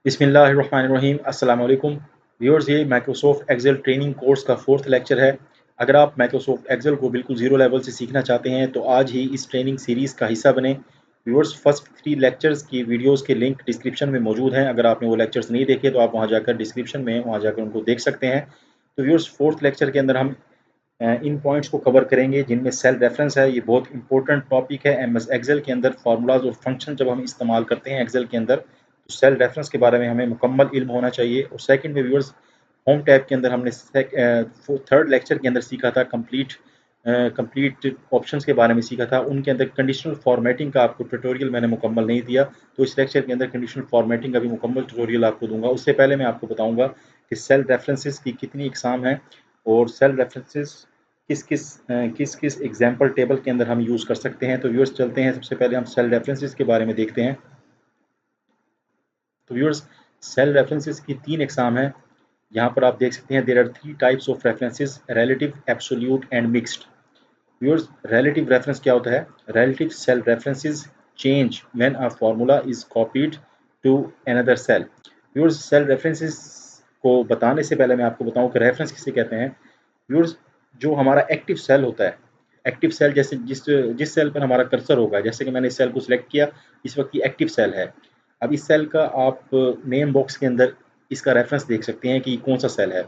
बिस्मिल्लाहिर्रहमानिर्रहीम अस्सलाम वालेकुम व्यूअर्स। ये माइक्रोसॉफ्ट एक्सेल ट्रेनिंग कोर्स का 4th लेक्चर है। अगर आप माइक्रोसॉफ्ट एक्सेल को बिल्कुल ज़ीरो लेवल से सीखना चाहते हैं तो आज ही इस ट्रेनिंग सीरीज़ का हिस्सा बने। व्यूअर्स, फर्स्ट 3 लेक्चर्स की वीडियोस के लिंक डिस्क्रिप्शन में मौजूद हैं। अगर आपने वो लेक्चर्स नहीं देखे तो आप वहाँ जाकर डिस्क्रिप्शन में वहाँ जाकर उनको देख सकते हैं। तो व्यूअर्स, 4th लेक्चर के अंदर हम इन पॉइंट्स को कवर करेंगे जिनमें सेल रेफरेंस है। ये बहुत इंपॉर्टेंट टॉपिक है। एमएस एक्सेल के अंदर फार्मूलाज और फंक्शन जब हम इस्तेमाल करते हैं एक्सेल के अंदर तो सेल रेफरेंस के बारे में हमें मुकम्मल इल्म होना चाहिए। और सेकंड में व्यूअर्स, होम टैब के अंदर हमने थर्ड लेक्चर के अंदर सीखा था कंप्लीट ऑप्शंस के बारे में सीखा था। उनके अंदर कंडीशनल फॉर्मेटिंग का आपको ट्यूटोरियल मैंने मुकम्मल नहीं दिया, तो इस लेक्चर के अंदर कंडीशनल फॉर्मेटिंग का भी मुकम्मल ट्यूटोरियल आपको दूंगा। उससे पहले मैं आपको बताऊंगा कि सेल रेफरेंसेस की कितनी इकसाम है और सेल रेफरेंसेस किस किस एग्जाम्पल टेबल के अंदर हम यूज़ कर सकते हैं। तो व्यूअर्स, चलते हैं, सबसे पहले हम सेल रेफरेंसेस के बारे में देखते हैं। तो व्यूअर्स, सेल रेफरेंसेस की 3 इकसाम है। यहाँ पर आप देख सकते हैं there are 3 types of references, relative, absolute and mixed. Viewers, relative reference क्या होता है? Relative cell references change when a formula is copied to another cell. Viewers, cell references को बताने से पहले मैं आपको बताऊं कि रेफरेंस किसे कहते हैं। व्यूअर्स, जो हमारा एक्टिव सेल होता है, एक्टिव सेल जैसे जिस जिस सेल पर हमारा कर्सर होगा, जैसे कि मैंने इस सेल को सिलेक्ट किया, इस वक्त ये एक्टिव सेल है। अब इस सेल का आप नेम बॉक्स के अंदर इसका रेफरेंस देख सकते हैं कि कौन सा सेल है।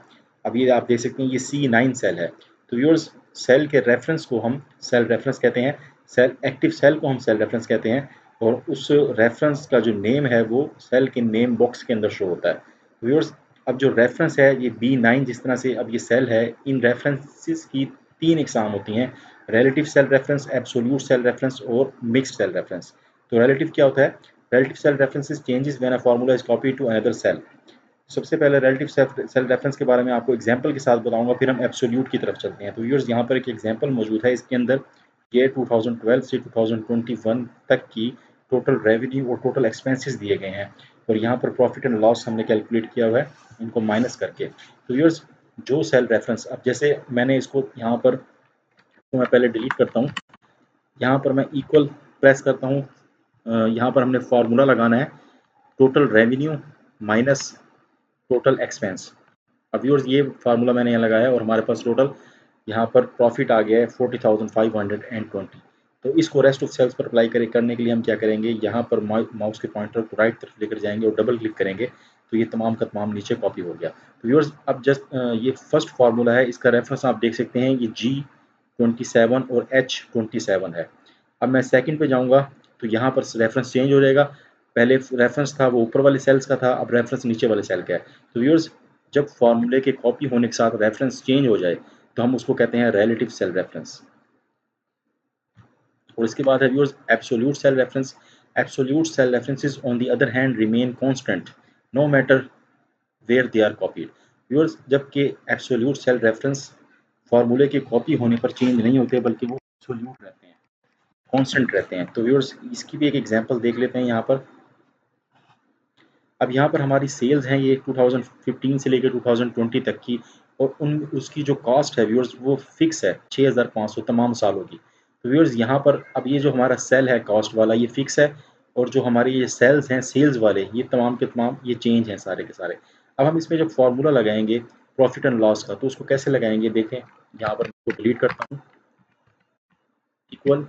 अब ये आप देख सकते हैं ये C9 सेल है। तो व्यूअर्स, सेल के रेफरेंस को हम सेल रेफरेंस कहते हैं, सेल एक्टिव सेल को हम सेल रेफरेंस कहते हैं। और उस रेफरेंस का जो नेम है वो सेल के नेम बॉक्स के अंदर शो होता है। व्यूअर्स, अब जो रेफरेंस है ये B9, जिस तरह से अब ये सेल है, इन रेफरेंसेस की 3 इकसाम होती हैं, relative cell reference, absolute cell reference और मिक्स्ड सेल रेफरेंस। तो रिलेटिव क्या होता है? Relative cell references changes when a formula is copied to another cell. सबसे पहले रिलेटिव सेल रेफरेंस के बारे में आपको एग्जांपल के साथ बताऊंगा, फिर हम एब्सोल्यूट की तरफ चलते हैं। तो व्यूअर्स, यहाँ पर एक एग्जांपल मौजूद है। इसके अंदर ये 2012 से 2021 तक की टोटल रेवेन्यू और टोटल एक्सपेंसेस दिए गए हैं और यहाँ पर प्रॉफिट एंड लॉस हमने कैलकुलेट किया हुआ है इनको माइनस करके। तो व्यूअर्स, जो सेल रेफरेंस, अब जैसे मैंने इसको यहाँ पर, तो मैं पहले डिलीट करता हूँ, यहाँ पर मैं इक्वल प्रेस करता हूँ। यहाँ पर हमने फार्मूला लगाना है total revenue minus total expense. अब व्यूअर्स, ये फार्मूला मैंने यहाँ लगाया और हमारे पास टोटल यहाँ पर प्रॉफिट आ गया है 40,520। तो इसको रेस्ट ऑफ सेल्स पर अप्लाई करने के लिए हम क्या करेंगे, यहाँ पर माउस के पॉइंटर को राइट तरफ लेकर जाएंगे और डबल क्लिक करेंगे तो ये तमाम का तमाम नीचे कॉपी हो गया। तो व्यूअर्स, अब जस्ट ये फर्स्ट फार्मूला है, इसका रेफरेंस आप देख सकते हैं, ये G27 और H27 है। अब मैं सेकंड पे जाऊँगा तो यहाँ पर रेफरेंस चेंज हो जाएगा। पहले रेफरेंस था वो ऊपर वाले सेल्स का था, अब रेफरेंस नीचे वाले सेल का है। तो व्यूअर्स, जब फार्मूले के कॉपी होने के साथ रेफरेंस चेंज हो जाए तो हम उसको कहते हैं रिलेटिव सेल रेफरेंस। और इसके बाद है viewers absolute cell reference. Absolute cell references on the other hand remain constant no matter where they are copied. Viewers, जबकि एब्सोल्यूट सेल रेफरेंस फार्मूले के कॉपी होने पर चेंज नहीं होते बल्कि वो एब्सोल्यूट रहते हैं, कांस्टेंट रहते हैं। तो व्यूअर्स, इसकी भी एक एग्जांपल देख लेते हैं यहाँ पर। अब यहाँ पर हमारी सेल्स हैं ये 2015 से लेकर 2020 तक की, और उसकी जो कॉस्ट है व्यूअर्स वो फिक्स है 6,500 तमाम सालों की। तो व्यूअर्स, यहाँ पर अब ये जो हमारा सेल है कॉस्ट वाला ये फिक्स है, और जो हमारे ये सेल्स हैं सेल्स वाले ये तमाम के तमाम ये चेंज हैं सारे के सारे। अब हम इसमें जब फॉर्मूला लगाएंगे प्रॉफिट एंड लॉस का तो उसको कैसे लगाएंगे देखें। यहाँ पर मैं डिलीट करता हूँ, equal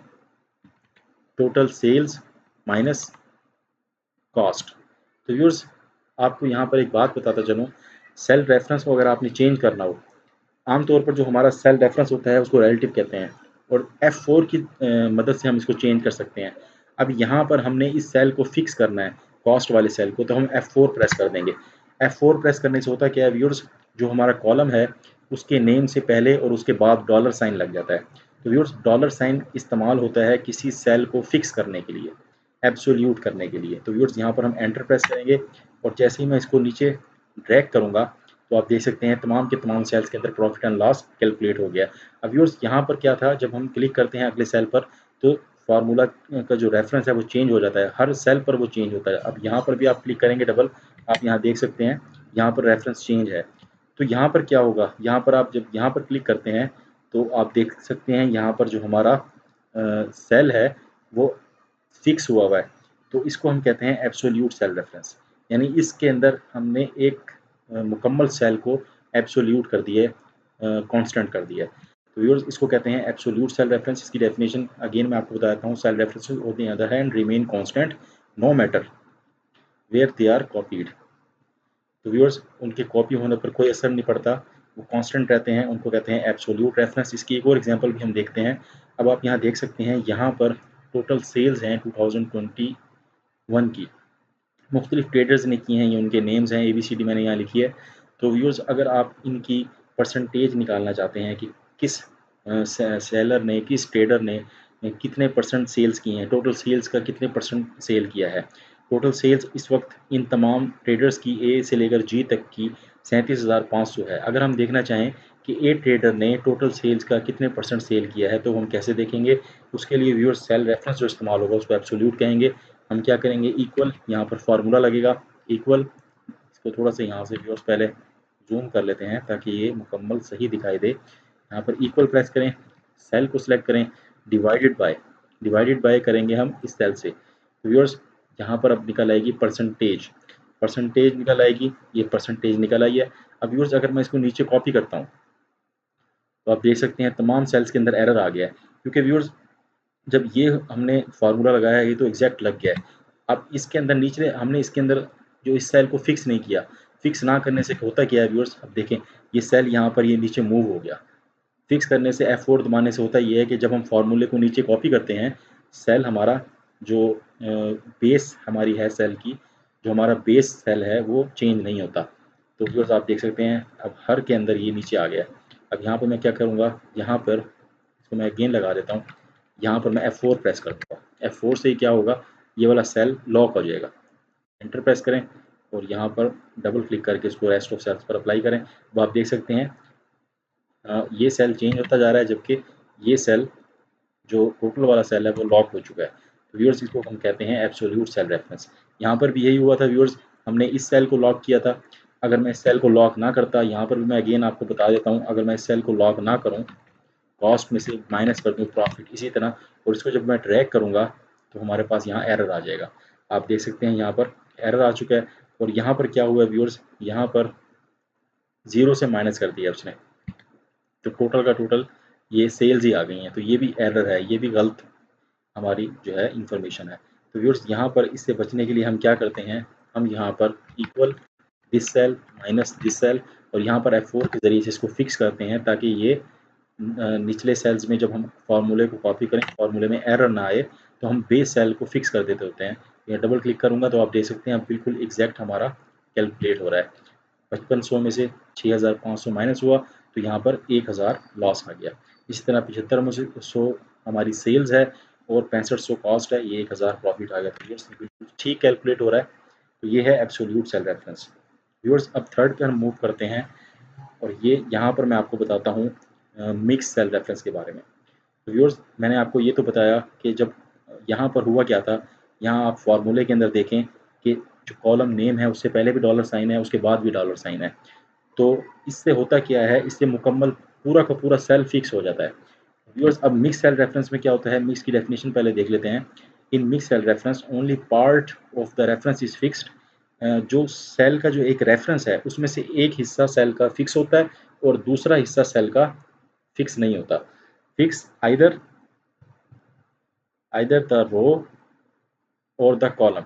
total sales minus cost. तो व्यूअर्स, आपको यहाँ पर एक बात बताता चलूँ, सेल रेफरेंस को अगर आपने चेंज करना हो, आमतौर पर जो हमारा सेल रेफरेंस होता है उसको रिलेटिव कहते हैं, और F4 की मदद से हम इसको चेंज कर सकते हैं। अब यहाँ पर हमने इस सेल को फिक्स करना है, कॉस्ट वाले सेल को, तो हम F4 प्रेस कर देंगे। F4 प्रेस करने से होता क्या है व्यूअर्स, जो हमारा कॉलम है उसके नेम से पहले और उसके बाद डॉलर साइन लग जाता है। तो व्यूअर्स, डॉलर साइन इस्तेमाल होता है किसी सेल को फिक्स करने के लिए, एब्सोल्यूट करने के लिए। तो व्यूअर्स, यहाँ पर हम एंटर प्रेस करेंगे और जैसे ही मैं इसको नीचे ड्रैग करूँगा तो आप देख सकते हैं तमाम के तमाम सेल्स के अंदर प्रॉफिट एंड लॉस कैलकुलेट हो गया। अब व्यूअर्स, यहाँ पर क्या था, जब हम क्लिक करते हैं अगले सेल पर तो फार्मूला का जो रेफरेंस है वो चेंज हो जाता है, हर सेल पर वो चेंज होता है। अब यहाँ पर भी आप क्लिक करेंगे डबल, आप यहाँ देख सकते हैं यहाँ पर रेफरेंस चेंज है। तो यहाँ पर क्या होगा, यहाँ पर आप जब यहाँ पर क्लिक करते हैं तो आप देख सकते हैं यहाँ पर जो हमारा सेल है वो फिक्स हुआ हुआ है, तो इसको हम कहते हैं एब्सोल्यूट सेल रेफरेंस। यानी इसके अंदर हमने एक मुकम्मल सेल को एब्सोल्यूट कर दिया है, कांस्टेंट कर दिया है। तो व्यूअर्स इसको कहते हैं एब्सोल्यूट सेल रेफरेंस। इसकी डेफिनेशन अगेन मैं आपको बता देता हूँ। Cell references on the other hand remain constant no matter where they are copied. तो व्यूअर्स उनके कॉपी होने पर कोई असर नहीं पड़ता, वो कांस्टेंट रहते हैं, उनको कहते हैं एब्सोल्यूट रेफरेंस। इसकी एक और एग्जांपल भी हम देखते हैं। अब आप यहाँ देख सकते हैं, यहाँ पर टोटल सेल्स हैं 2021 की, मुख्तलिफ ट्रेडर्स ने की हैं, ये उनके नेम्स हैं, ABCD मैंने यहाँ लिखी है। तो व्यूअर्स अगर आप इनकी परसेंटेज निकालना चाहते हैं कि किस सेलर ने, किस ट्रेडर ने कितने परसेंट सेल्स किए हैं, टोटल सेल्स का कितने परसेंट सेल किया है। टोटल सेल्स इस वक्त इन तमाम ट्रेडर्स की ए से लेकर जी तक की 37,500 है। अगर हम देखना चाहें कि ए ट्रेडर ने टोटल सेल्स का कितने परसेंट सेल किया है, तो हम कैसे देखेंगे? उसके लिए व्यूअर्स सेल रेफरेंस जो इस्तेमाल होगा उसको एब्सोल्यूट कहेंगे। हम क्या करेंगे? इक्वल, यहाँ पर फार्मूला लगेगा इक्वल। इसको थोड़ा सा यहाँ से व्यूअर्स पहले जूम कर लेते हैं ताकि ये मुकम्मल सही दिखाई दे। यहाँ पर इक्वल प्रेस करें, सेल को सिलेक्ट करें, डिवाइडेड बाय करेंगे हम इस सेल से। तो व्यूअर्स यहाँ पर अब निकल आएगी परसेंटेज, परसेंटेज निकल आएगी, ये परसेंटेज निकल आई है। अब व्यूअर्स अगर मैं इसको नीचे कॉपी करता हूँ तो आप देख सकते हैं तमाम सेल्स के अंदर एरर आ गया है, क्योंकि व्यूअर्स जब ये हमने फार्मूला लगाया ये तो एग्जैक्ट लग गया है। अब इसके अंदर नीचे हमने इसके अंदर जो इस सेल को फिक्स नहीं किया, फिक्स ना करने से होता क्या है व्यूअर्स? अब देखें ये सेल यहाँ पर ये नीचे मूव हो गया। फिक्स करने से F4 दबाने से होता ये है कि जब हम फार्मूले को नीचे कॉपी करते हैं, सेल हमारा जो बेस हमारी है सेल की, जो हमारा बेस सेल है वो चेंज नहीं होता। तो व्यूअर्स आप देख सकते हैं अब हर के अंदर ये नीचे आ गया। अब यहाँ पर मैं क्या करूँगा, यहाँ पर इसको मैं अगेन लगा देता हूँ, यहाँ पर मैं F4 प्रेस कर दूँगा। F4 से क्या होगा, ये वाला सेल लॉक हो जाएगा। एंटर प्रेस करें और यहाँ पर डबल क्लिक करके इसको रेस्ट ऑफ सेल्स पर अप्लाई करें। अब आप देख सकते हैं ये सेल चेंज होता जा रहा है, जबकि ये सेल जो टोटल वाला सेल है वो लॉक हो चुका है। तो व्यूअर्स इसको हम कहते हैं एब्सोल्यूट सेल रेफरेंस। यहाँ पर भी यही हुआ था व्यूअर्स, हमने इस सेल को लॉक किया था। अगर मैं इस सेल को लॉक ना करता, यहाँ पर भी मैं अगेन आपको बता देता हूँ, अगर मैं इस सेल को लॉक ना करूँ, कॉस्ट में से माइनस कर दूँ प्रॉफिट इसी तरह, और इसको जब मैं ट्रैक करूँगा तो हमारे पास यहाँ एरर आ जाएगा। आप देख सकते हैं यहाँ पर एरर आ चुका है। और यहाँ पर क्या हुआ है व्यूअर्स, यहाँ पर 0 से माइनस कर दिया उसने, तो टोटल का टोटल ये सेल्स ही आ गई हैं। तो ये भी एरर है, ये भी गलत हमारी जो है इंफॉर्मेशन है। तो व्यूअर्स यहाँ पर इससे बचने के लिए हम क्या करते हैं, हम यहाँ पर equal this cell minus this cell और यहाँ पर F4 के ज़रिए से इसको फिक्स करते हैं ताकि ये निचले सेल्स में जब हम फार्मूले को कॉपी करें, फार्मूले में एरर ना आए, तो हम बेस सेल को फिक्स कर देते होते हैं। ये डबल क्लिक करूँगा तो आप देख सकते हैं अब बिल्कुल एग्जैक्ट हमारा कैलकुलेट हो रहा है। 5500 में से 6500 माइनस हुआ तो यहाँ पर 1000 लॉस आ गया। इसी तरह 7500 हमारी सेल्स है और 6500 कॉस्ट है, ये 1000 प्रॉफिट आ गया। तो व्यूअर्स बिल्कुल ठीक कैलकुलेट हो रहा है। तो ये है एब्सोल्यूट सेल रेफरेंस। व्यूअर्स अब थर्ड पे हम मूव करते हैं और ये यहाँ पर मैं आपको बताता हूँ मिक्स सेल रेफरेंस के बारे में। तो व्यूअर्स मैंने आपको ये तो बताया कि जब यहाँ पर हुआ क्या था, यहाँ आप फार्मूले के अंदर देखें कि जो कॉलम नेम है उससे पहले भी डॉलर साइन है, उसके बाद भी डॉलर साइन है। तो इससे होता क्या है, इससे मुकम्मल पूरा का पूरा सेल फिक्स हो जाता है। व्यूअर्स अब मिक्स सेल रेफरेंस में क्या होता है, मिक्स की डेफिनेशन पहले देख लेते हैं। In mix cell reference only part of the reference is fixed. जो सेल का जो एक रेफरेंस है उसमें से एक हिस्सा सेल का फिक्स होता है और दूसरा हिस्सा सेल का फिक्स नहीं होता। फिक्स आइदर द रो और the column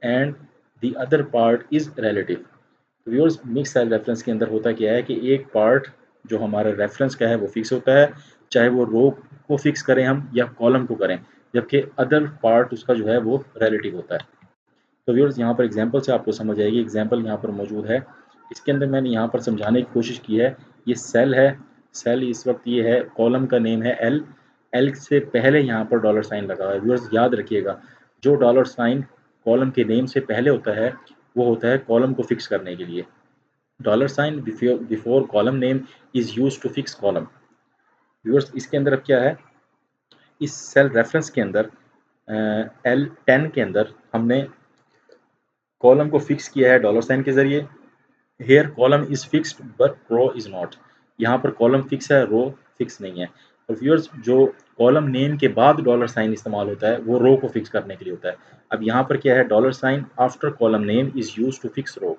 and the other part is relative. Viewers mix cell reference के अंदर होता क्या है कि एक पार्ट जो हमारा रेफरेंस का है वो फिक्स होता है, चाहे वो रो को फिक्स करें हम या कॉलम को करें, जबकि अदर पार्ट उसका जो है वो रिलेटिव होता है। तो व्यूअर्स यहाँ पर एग्जांपल से आपको समझ आएगी, एग्जांपल यहाँ पर मौजूद है। इसके अंदर मैंने यहाँ पर समझाने की कोशिश की है। ये सेल है, सेल इस वक्त ये है, कॉलम का नेम है एल, एल से पहले यहाँ पर डॉलर साइन लगा हुआ है। व्यूअर्स याद रखिएगा, जो डॉलर साइन कॉलम के नेम से पहले होता है वो होता है कॉलम को फिक्स करने के लिए। Dollar sign before column name is use to fix column. Viewers इसके अंदर अब क्या है, इस सेल रेफरेंस के अंदर L10 के अंदर हमने कॉलम को फिक्स किया है डॉलर साइन के जरिए। Here column is fixed but row is not. यहाँ पर कॉलम फिक्स है, रो फिक्स नहीं है। और व्यूअर्स जो कॉलम नेम के बाद डॉलर साइन इस्तेमाल होता है वो रो को फिक्स करने के लिए होता है। अब यहाँ पर क्या है, dollar sign after column name is use to fix row.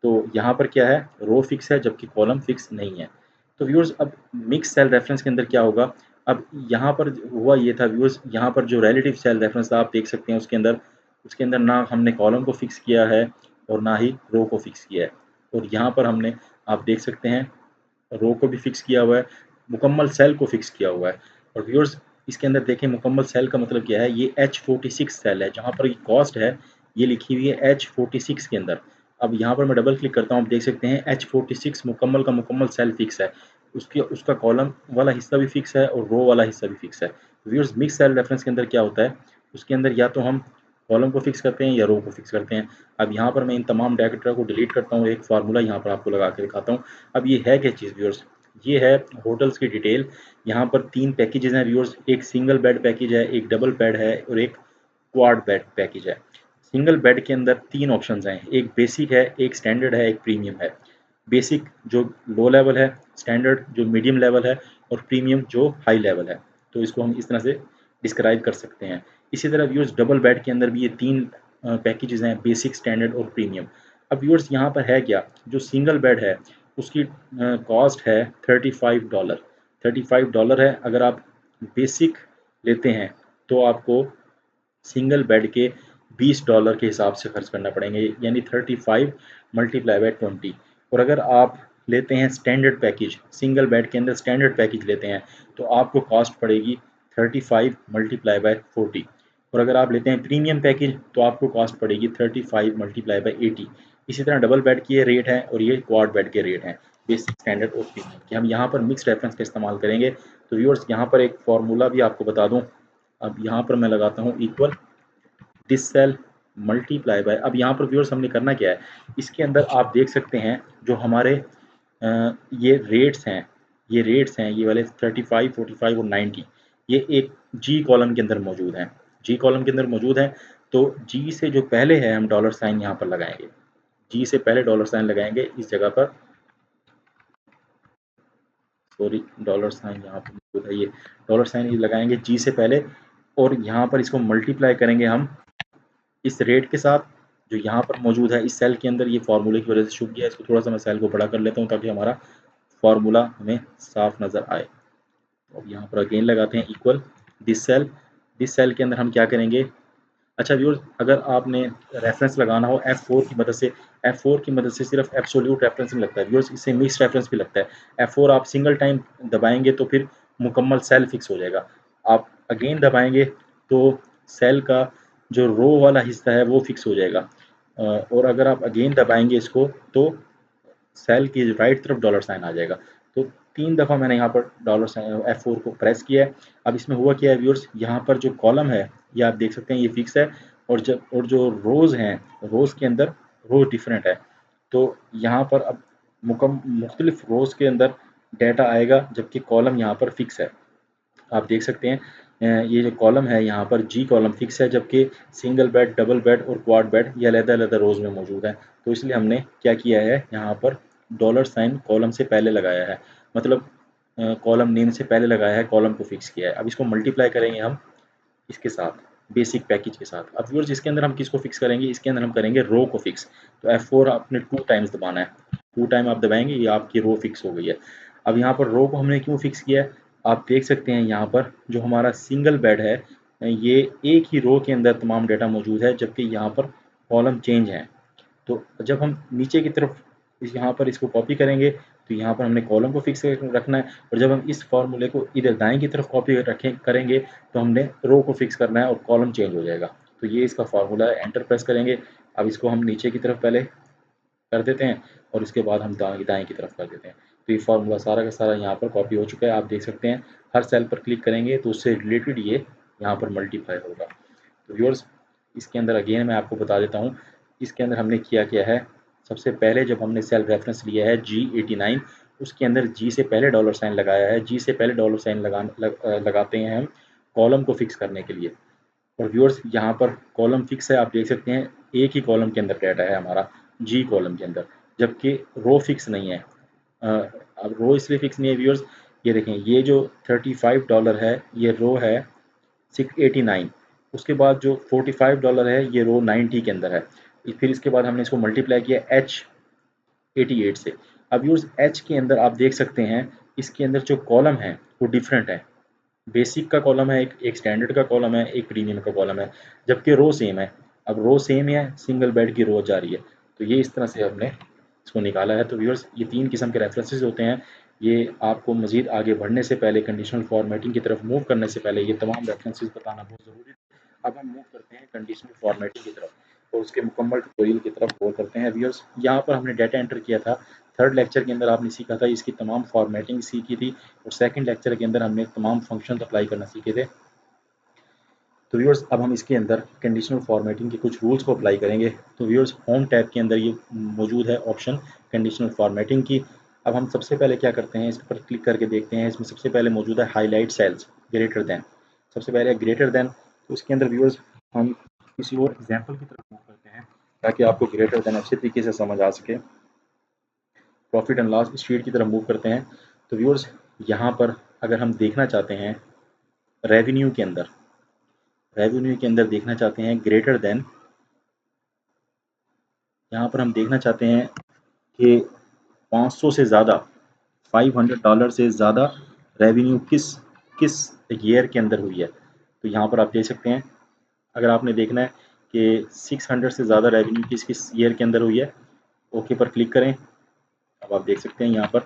तो यहाँ पर क्या है, रो फिक्स है जबकि कॉलम फिक्स नहीं है। तो व्यूअर्स अब मिक्स सेल रेफरेंस के अंदर क्या होगा, अब यहाँ पर हुआ ये था व्यूअर्स, यहाँ पर जो रिलेटिव सेल रेफरेंस था आप देख सकते हैं उसके अंदर ना हमने कॉलम को फिक्स किया है और ना ही रो को फिक्स किया है। और यहाँ पर हमने, आप देख सकते हैं, रो को भी फिक्स किया हुआ है, मुकम्मल सेल को फिक्स किया हुआ है। और व्यूअर्स इसके अंदर देखें, मुकम्मल सेल का मतलब क्या है, ये H46 सेल है, जहाँ पर ये कॉस्ट है ये लिखी हुई है H46 के अंदर। अब यहाँ पर मैं डबल क्लिक करता हूँ, आप देख सकते हैं H46 मुकम्मल का मुकम्मल सेल फिक्स है, उसका कॉलम वाला हिस्सा भी फिक्स है और रो वाला हिस्सा भी फिक्स है। व्यूअर्स मिक्स सेल रेफरेंस के अंदर क्या होता है, उसके अंदर या तो हम कॉलम को फिक्स करते हैं या रो को फिक्स करते हैं। अब यहाँ पर मैं इन तमाम डायरेक्टर को डिलीट करता हूँ, एक फार्मूला यहाँ पर आपको लगा के दिखाता हूँ। अब ये है क्या चीज़ व्यूअर्स, ये है होटल्स की डिटेल। यहाँ पर 3 पैकेजेस हैं व्यूअर्स, एक सिंगल बेड पैकेज है, एक डबल बेड है और एक क्वाड बेड पैकेज है। सिंगल बेड के अंदर 3 ऑप्शंस हैं, एक बेसिक है, एक स्टैंडर्ड है, एक प्रीमियम है। बेसिक जो लो लेवल है, स्टैंडर्ड जो मीडियम लेवल है और प्रीमियम जो हाई लेवल है। तो इसको हम इस तरह से डिस्क्राइब कर सकते हैं। इसी तरह व्यूअर्स डबल बेड के अंदर भी ये 3 पैकेजेस हैं, बेसिक, स्टैंडर्ड और प्रीमियम। अब व्यूअर्स यहाँ पर है क्या, जो सिंगल बेड है उसकी कॉस्ट है $35। $35 है। अगर आप बेसिक लेते हैं तो आपको सिंगल बेड के $20 के हिसाब से खर्च करना पड़ेंगे, यानी 35 मल्टीप्लाई बाय 20। और अगर आप लेते हैं स्टैंडर्ड पैकेज, सिंगल बेड के अंदर स्टैंडर्ड पैकेज लेते हैं तो आपको कॉस्ट पड़ेगी 35 मल्टीप्लाई बाय 40। और अगर आप लेते हैं प्रीमियम पैकेज तो आपको कॉस्ट पड़ेगी 35 मल्टीप्लाई बाय 80। इसी तरह डबल बेड के रेट हैं और ये क्वाड बेड के रेट हैं, बेसिक, स्टैंडर्ड और प्रीमियम के। हम यहाँ पर मिक्स रेफरेंस का इस्तेमाल करेंगे। तो व्यूअर्स यहाँ पर एक फार्मूला भी आपको बता दूँ। अब यहाँ पर मैं लगाता हूँ equal this cell multiply by, अब यहाँ पर व्यूअर्स हमने करना क्या है, इसके अंदर आप देख सकते हैं जो हमारे ये रेट्स हैं, ये वाले 35, 45 और 90, ये एक जी कॉलम के अंदर मौजूद हैं, जी कॉलम के अंदर मौजूद हैं। तो जी से जो पहले है हम डॉलर साइन यहाँ पर लगाएंगे, जी से पहले डॉलर साइन लगाएंगे इस जगह पर, सॉरी डॉलर साइन यहाँ पर मौजूद है, ये डॉलर साइन लगाएंगे जी से पहले और यहाँ पर इसको मल्टीप्लाई करेंगे हम इस रेट के साथ जो यहाँ पर मौजूद है इस सेल के अंदर। ये फार्मूले की वजह से छुप गया, इसको थोड़ा सा मैं सेल को बड़ा कर लेता हूँ ताकि हमारा फार्मूला हमें साफ नज़र आए। तो अब यहाँ पर अगेन लगाते हैं इक्वल दिस सेल के अंदर हम क्या करेंगे। अच्छा व्यूअर्स, अगर आपने रेफरेंस लगाना हो F4 की मदद से, F4 की मदद से सिर्फ एब्सोल्यूट रेफरेंस नहीं लगता है व्यूअर्स, इससे मिक्स रेफरेंस भी लगता है। F4 आप सिंगल टाइम दबाएंगे तो फिर मुकम्मल सेल फिक्स हो जाएगा, आप अगेन दबाएंगे तो सेल का जो रो वाला हिस्सा है वो फिक्स हो जाएगा। और अगर आप अगेन दबाएंगे इसको तो सेल की राइट तरफ डॉलर साइन आ जाएगा। तो 3 दफ़ा मैंने यहाँ पर डॉलर साइन F4 को प्रेस किया है। अब इसमें हुआ क्या है व्यूअर्स, यहाँ पर जो कॉलम है ये आप देख सकते हैं ये फिक्स है और जो रोज़ हैं, रोज़ के अंदर रोज़ डिफरेंट है। तो यहाँ पर अब मुख्तलिफ रोज़ के अंदर डाटा आएगा जबकि कॉलम यहाँ पर फिक्स है। आप देख सकते हैं ये जो कॉलम है यहाँ पर जी कॉलम फिक्स है जबकि सिंगल बेड, डबल बेड और क्वाड बेड ये अलग-अलग रोज़ में मौजूद हैं। तो इसलिए हमने क्या किया है, यहाँ पर डॉलर साइन कॉलम से पहले लगाया है, मतलब कॉलम नेम से पहले लगाया है, कॉलम को फिक्स किया है। अब इसको मल्टीप्लाई करेंगे हम इसके साथ, बेसिक पैकेज के साथ। अब व्यूअर्स इसके अंदर हम किसको फिक्स करेंगे, इसके अंदर हम करेंगे रो को फिक्स। तो F4 आपने 2 टाइम्स दबाना है, 2 टाइम आप दबाएंगे ये आपकी रो फिक्स हो गई है। अब यहाँ पर रो को हमने क्यों फिक्स किया है, आप देख सकते हैं यहाँ पर जो हमारा सिंगल बेड है ये एक ही रो के अंदर तमाम डेटा मौजूद है जबकि यहाँ पर कॉलम चेंज हैं। तो जब हम नीचे की तरफ यहाँ पर इसको कॉपी करेंगे तो यहाँ पर हमने कॉलम को फिक्स रखना है और जब हम इस फार्मूले को इधर दाएं की तरफ कॉपी करेंगे तो हमने रो को फिक्स करना है और कॉलम चेंज हो जाएगा। तो ये इसका फार्मूला है, एंटर प्रेस करेंगे। अब इसको हम नीचे की तरफ पहले कर देते हैं और इसके बाद हम दाएं की तरफ कर देते हैं। तो ये फार्मूला सारा का सारा यहाँ पर कॉपी हो चुका है, आप देख सकते हैं। हर सेल पर क्लिक करेंगे तो उससे रिलेटेड ये यहाँ पर मल्टीप्लाई होगा। तो व्यूअर्स इसके अंदर अगेन मैं आपको बता देता हूँ, इसके अंदर हमने किया क्या है। सबसे पहले जब हमने सेल रेफरेंस लिया है G89 उसके अंदर जी से पहले डॉलर साइन लगाया है, जी से पहले डॉलर साइन लगाते हैं हम कॉलम को फिक्स करने के लिए। और व्यूअर्स यहाँ पर कॉलम फिक्स है, आप देख सकते हैं एक ही कॉलम के अंदर डाटा है हमारा जी कॉलम के अंदर, जबकि रो फिक्स नहीं है। अब रो इसलिए फिक्स नहीं है व्यूअर्स, ये देखें, ये जो $35 है ये रो है 689, उसके बाद जो $45 है ये रो 90 के अंदर है, फिर इसके बाद हमने इसको मल्टीप्लाई किया H88 से। अब यूज़ H के अंदर आप देख सकते हैं इसके अंदर जो कॉलम है वो डिफरेंट है, बेसिक का कॉलम है, एक स्टैंडर्ड का कॉलम है, एक प्रीमियम का कॉलम है, जबकि रो सेम है। अब रो सेम है, सिंगल बेड की रो जा रही है, तो ये इस तरह से हमने इसको निकाला है। तो व्यूअर्स ये 3 किस्म के रेफरेंसेस होते हैं। ये आपको मज़ीद आगे बढ़ने से पहले, कंडीशनल फॉर्मेटिंग की तरफ मूव करने से पहले ये तमाम रेफरेंसेस बताना बहुत ज़रूरी है। अब हम मूव करते हैं कंडीशनल फॉर्मेटिंग की तरफ और उसके मुकम्मल ट्यूटोरियल की तरफ गौर करते हैं। व्यूअर्स यहाँ पर हमने डाटा एंटर किया था, थर्ड लेक्चर के अंदर आपने सीखा था, इसकी तमाम फॉर्मेटिंग सीखी थी, और सेकंड लेक्चर के अंदर हमने तमाम फंक्शंस अप्लाई करना सीखे थे। तो व्यूअर्स अब हम इसके अंदर कंडीशनल फॉर्मेटिंग के कुछ रूल्स को अप्लाई करेंगे। तो व्यूअर्स होम टैब के अंदर ये मौजूद है ऑप्शन कंडीशनल फॉर्मेटिंग की। अब हम सबसे पहले क्या करते हैं, इस पर क्लिक करके देखते हैं। इसमें सबसे पहले मौजूद है हाईलाइट सेल्स ग्रेटर देन, सबसे पहले ग्रेटर देन। तो इसके अंदर व्यूअर्स हम किसी और एग्जाम्पल की तरफ मूव करते हैं ताकि आपको ग्रेटर देन अच्छे तरीके से समझ आ सके। प्रॉफिट एंड लॉस शीट की तरफ मूव करते हैं। तो व्यूअर्स यहाँ पर अगर हम देखना चाहते हैं रेवेन्यू के अंदर, रेवेन्यू के अंदर देखना चाहते हैं ग्रेटर देन, यहाँ पर हम देखना चाहते हैं कि 500 से ज़्यादा, $500 से ज़्यादा रेवेन्यू किस किस ईयर के अंदर हुई है। तो यहाँ पर आप देख सकते हैं, अगर आपने देखना है कि 600 से ज़्यादा रेवेन्यू किस किस ईयर के अंदर हुई है, ओके पर क्लिक करें। अब आप देख सकते हैं यहाँ पर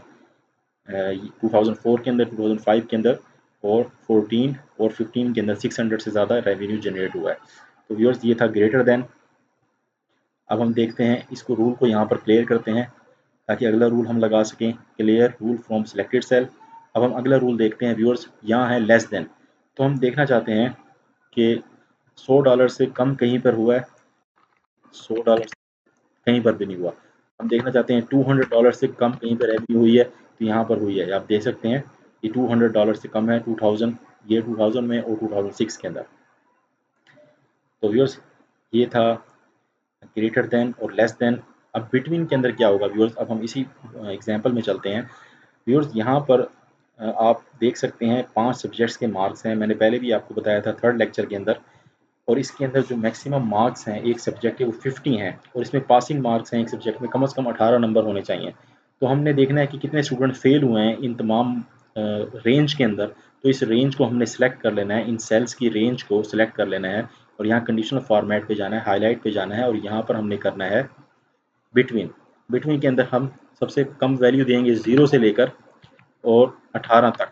2004 के अंदर, 2005 के अंदर और 14 और 15 के अंदर 600 से ज़्यादा रेवेन्यू जनरेट हुआ है। तो व्यूअर्स ये था ग्रेटर देन। अब हम देखते हैं इसको, रूल को यहाँ पर क्लियर करते हैं ताकि अगला रूल हम लगा सकें, clear rule from selected cell. अब हम अगला रूल देखते हैं व्यूअर्स, यहाँ है लेस देन। तो हम देखना चाहते हैं कि $100 से कम कहीं पर हुआ है, $100 कहीं पर भी नहीं हुआ। हम देखना चाहते हैं $200 से कम कहीं पर रेवेन्यू हुई है, तो यहाँ पर हुई है, आप देख सकते हैं ये $200 से कम है 2000, ये 2000 में और 2006 के अंदर। तो व्यूअर्स ये था ग्रेटर देन और लेस देन। अब बिटवीन के अंदर क्या होगा व्यूअर्स, अब हम इसी एग्जांपल में चलते हैं। व्यूअर्स यहाँ पर आप देख सकते हैं 5 सब्जेक्ट्स के मार्क्स हैं, मैंने पहले भी आपको बताया था थर्ड लेक्चर के अंदर, और इसके अंदर जो मैक्सिमम मार्क्स हैं एक सब्जेक्ट के वो 50 हैं, और इसमें पासिंग मार्क्स हैं एक सब्जेक्ट में कम से कम 18 नंबर होने चाहिए। तो हमने देखना है कि कितने स्टूडेंट फेल हुए हैं इन तमाम रेंज के अंदर। तो इस रेंज को हमने सेलेक्ट कर लेना है, इन सेल्स की रेंज को सिलेक्ट कर लेना है, और यहाँ कंडीशनल फॉर्मेट पे जाना है, हाईलाइट पे जाना है, और यहाँ पर हमने करना है बिटवीन। बिटवीन के अंदर हम सबसे कम वैल्यू देंगे 0 से लेकर और 18 तक,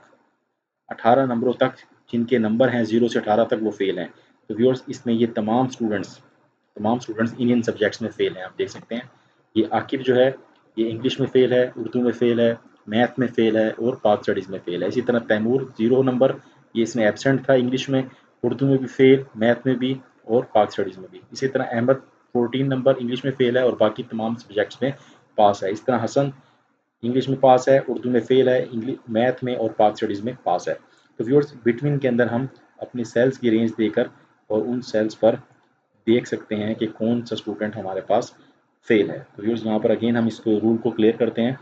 18 नंबरों तक, जिनके नंबर हैं 0 से 18 तक वो फेल हैं। तो व्यूअर्स इसमें ये तमाम स्टूडेंट्स इन इन सब्जेक्ट्स में फेल हैं। आप देख सकते हैं ये आकिब जो है ये इंग्लिश में फेल है, उर्दू में फेल है, मैथ में फेल है और पाक स्टडीज़ में फेल है। इसी तरह तैमूर 0 नंबर, ये इसमें एबसेंट था इंग्लिश में, उर्दू में भी फेल, मैथ में भी और पाक स्टडीज़ में भी। इसी तरह अहमद 14 नंबर इंग्लिश में फेल है और बाकी तमाम सब्जेक्ट्स में पास है। इस तरह हसन इंग्लिश में पास है, उर्दू में फेल है, इंग्लिश मैथ में और पाक स्टडीज़ में पास है। तो व्यूअर्स बिटवीन के अंदर हम अपनी सेल्स की रेंज देकर और उन सेल्स पर देख सकते हैं कि कौन सा स्टूडेंट हमारे पास फेल है। तो व्यूअर्स यहाँ पर अगेन हम इसको रूल को क्लियर करते हैं।